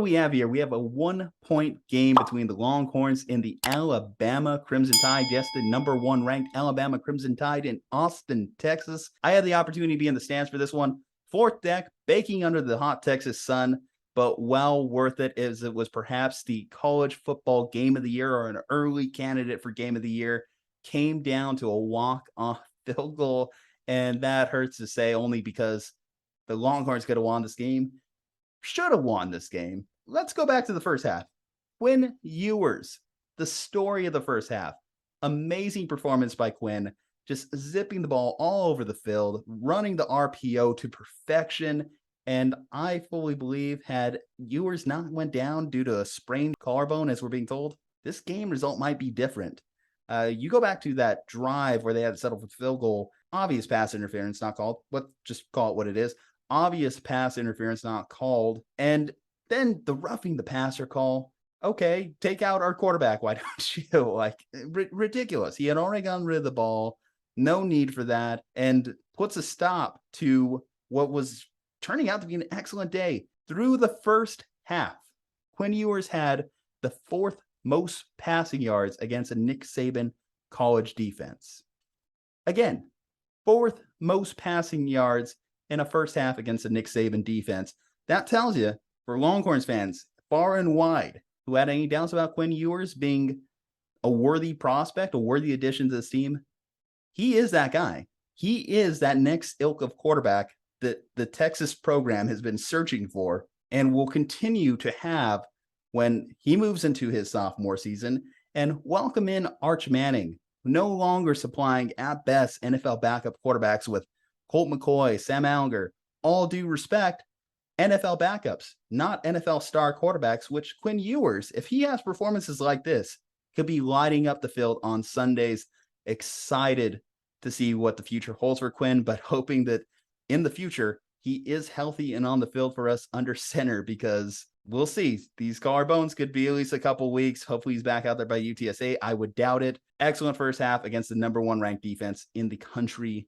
do we have here? We have a 1-point game between the Longhorns and the Alabama Crimson Tide. Yes, the number 1 ranked Alabama Crimson Tide in Austin, Texas. I had the opportunity to be in the stands for this one. Fourth deck, baking under the hot Texas sun, but well worth it, as it was perhaps the college football game of the year, or an early candidate for game of the year. Came down to a walk-off field goal, and that hurts to say, only because the Longhorns could have won this game. Should have won this game. Let's go back to the first half. Quinn Ewers, the story of the first half. Amazing performance by Quinn, just zipping the ball all over the field, running the RPO to perfection. And I fully believe, had Ewers not went down due to a sprained collarbone, as we're being told, this game result might be different. You go back to that drive where they had to settle for field goal, obvious pass interference not called. Let's just call it what it is. Obvious pass interference not called. And then the roughing the passer call. Okay, take out our quarterback. Why don't you? Like, ridiculous. He had already gotten rid of the ball. No need for that. And puts a stop to what was turning out to be an excellent day. Through the first half, Quinn Ewers had the 4th most passing yards against a Nick Saban college defense. Again, 4th most passing yards in a first half against a Nick Saban defense. That tells you, for Longhorns fans far and wide who had any doubts about Quinn Ewers being a worthy prospect, a worthy addition to this team, he is that guy. He is that next ilk of quarterback that the Texas program has been searching for and will continue to have when he moves into his sophomore season. And welcome in Arch Manning, no longer supplying at best NFL backup quarterbacks with Colt McCoy, Sam Allinger. All due respect, NFL backups, not NFL star quarterbacks, which Quinn Ewers, if he has performances like this, could be lighting up the field on Sundays. Excited to see what the future holds for Quinn, but hoping that in the future he is healthy and on the field for us under center, because we'll see. These collarbones could be at least a couple weeks. Hopefully he's back out there by UTSA. I would doubt it. Excellent first half against the number 1 ranked defense in the country.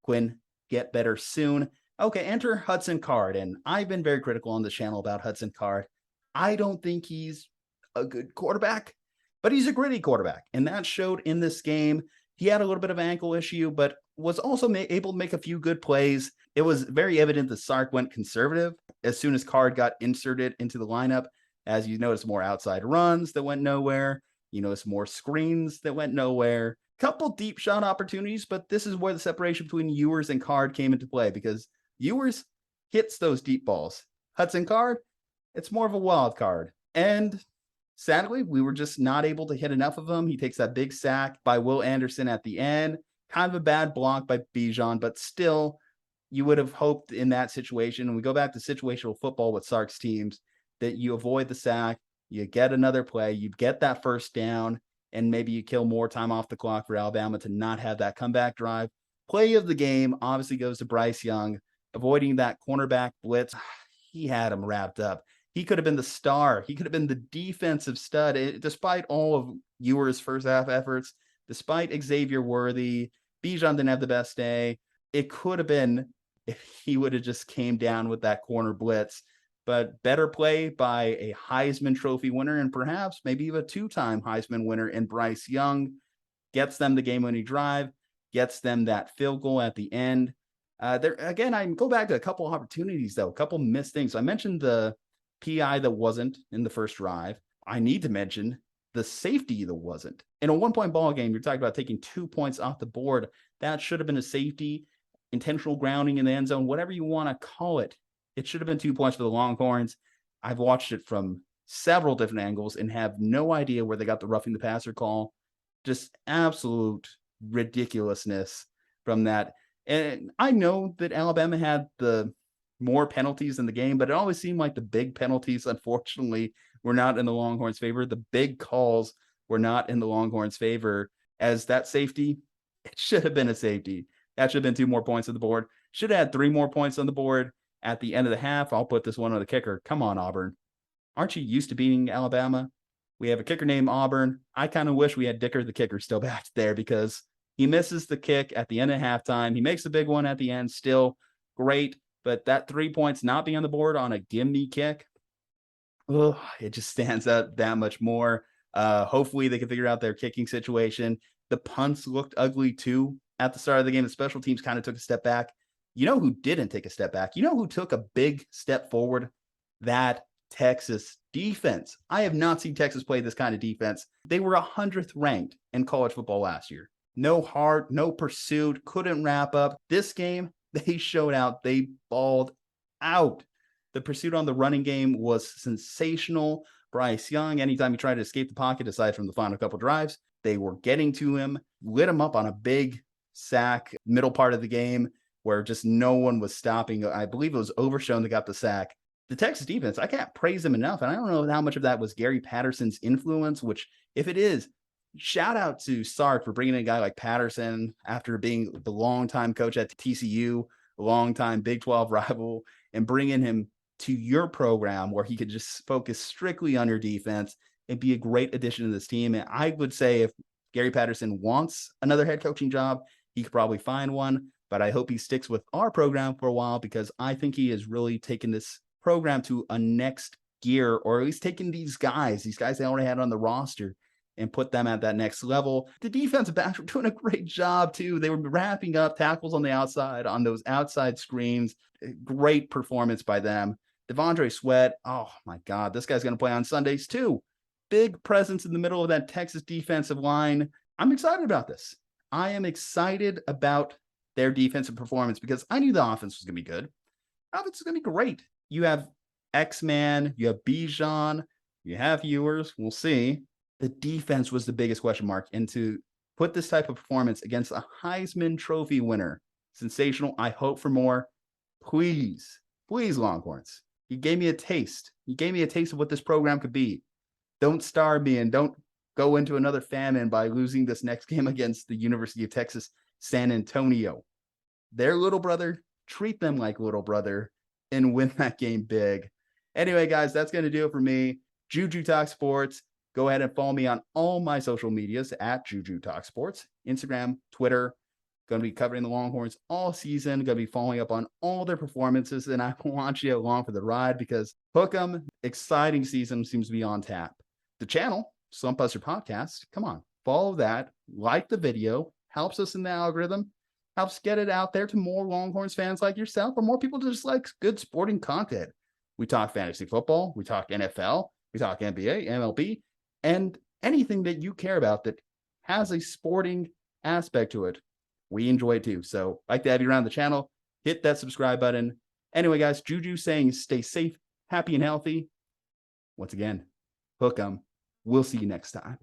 Quinn, get better soon. Okay, enter Hudson Card. And I've been very critical on this channel about Hudson Card. I don't think he's a good quarterback, but he's a gritty quarterback. And that showed in this game. He had a little bit of an ankle issue, but was also able to make a few good plays. It was very evident that Sark went conservative as soon as Card got inserted into the lineup. As you notice, more outside runs that went nowhere. You notice more screens that went nowhere. Couple deep shot opportunities, but this is where the separation between Ewers and Card came into play, because Ewers hits those deep balls. Hudson Card, it's more of a wild card. And sadly, we were just not able to hit enough of them. He takes that big sack by Will Anderson at the end. Kind of a bad block by Bijan, but still, you would have hoped in that situation, and we go back to situational football with Sark's teams, that you avoid the sack, you get another play, you get that first down, and maybe you kill more time off the clock for Alabama to not have that comeback drive. Play of the game obviously goes to Bryce Young, avoiding that cornerback blitz. He had him wrapped up. He could have been the star. He could have been the defensive stud, despite all of Ewers' first half efforts, despite Xavier Worthy. Bijan didn't have the best day. It could have been if he would have just came down with that corner blitz. But better play by a Heisman Trophy winner, and perhaps maybe even a 2-time Heisman winner in Bryce Young, gets them the game-winning drive, gets them that field goal at the end. Again, I go back to a couple opportunities, though, a couple missed things. So I mentioned the PI that wasn't in the first drive. I need to mention the safety that wasn't. In a 1-point ball game, you're talking about taking 2 points off the board. That should have been a safety, intentional grounding in the end zone, whatever you want to call it. It should have been 2 points for the Longhorns. I've watched it from several different angles and have no idea where they got the roughing the passer call. Just absolute ridiculousness from that. And I know that Alabama had the more penalties in the game, but it always seemed like the big penalties, unfortunately, were not in the Longhorns' favor. The big calls were not in the Longhorns' favor, as that safety, it should have been a safety. That should have been 2 more points on the board. Should have had 3 more points on the board at the end of the half. I'll put this one on the kicker. Come on, Auburn. Aren't you used to beating Alabama? We have a kicker named Auburn. I kind of wish we had Dicker the kicker still back there, because he misses the kick at the end of halftime. He makes the big one at the end, still great. But that 3 points not being on the board on a gimme kick, Ugh, it just stands out that much more. Hopefully they can figure out their kicking situation. The punts looked ugly too at the start of the game. The special teams kind of took a step back. You know who didn't take a step back? You know who took a big step forward? That Texas defense. I have not seen Texas play this kind of defense. They were 100th ranked in college football last year. No heart, no pursuit, couldn't wrap up. This game, they showed out. They balled out. The pursuit on the running game was sensational. Bryce Young, anytime he tried to escape the pocket, aside from the final couple drives, they were getting to him, lit him up on a big sack, middle part of the game, where just no one was stopping. I believe it was Overshown that got the sack. The Texas defense, I can't praise them enough. And I don't know how much of that was Gary Patterson's influence, which, if it is, shout out to Sark for bringing in a guy like Patterson after being the longtime coach at TCU, a longtime Big 12 rival, and bringing him to your program where he could just focus strictly on your defense and be a great addition to this team. And I would say if Gary Patterson wants another head coaching job, he could probably find one. But I hope he sticks with our program for a while, because I think he has really taken this program to a next gear, or at least taken these guys they already had on the roster, and put them at that next level. The defensive backs were doing a great job too. They were wrapping up tackles on the outside, on those outside screens. Great performance by them. Devondre Sweat, oh my God, this guy's going to play on Sundays too. Big presence in the middle of that Texas defensive line. I'm excited about this. I am excited about their defensive performance, because I knew the offense was going to be good. The offense is going to be great. You have X-Man, you have Bijan, you have Ewers. We'll see. The defense was the biggest question mark, and to put this type of performance against a Heisman Trophy winner, sensational. I hope for more. Please, please, Longhorns. You gave me a taste. You gave me a taste of what this program could be. Don't starve me, and don't go into another famine by losing this next game against the University of Texas, San Antonio. Their little brother, treat them like little brother and win that game big. Anyway, guys, that's going to do it for me. Juju Talk Sports. Go ahead and follow me on all my social medias at Juju Talk Sports, Instagram, Twitter. Going to be covering the Longhorns all season. Going to be following up on all their performances, and I want you along for the ride, because hook 'em, exciting season seems to be on tap. The channel, Slump Buster Podcast, come on, follow that, like the video, helps us in the algorithm, helps get it out there to more Longhorns fans like yourself, or more people just like good sporting content. We talk fantasy football, we talk NFL, we talk NBA, MLB, and anything that you care about that has a sporting aspect to it. We enjoy it too. So like to have you around the channel. Hit that subscribe button. Anyway, guys, Juju saying stay safe, happy, and healthy. Once again, hook 'em. We'll see you next time.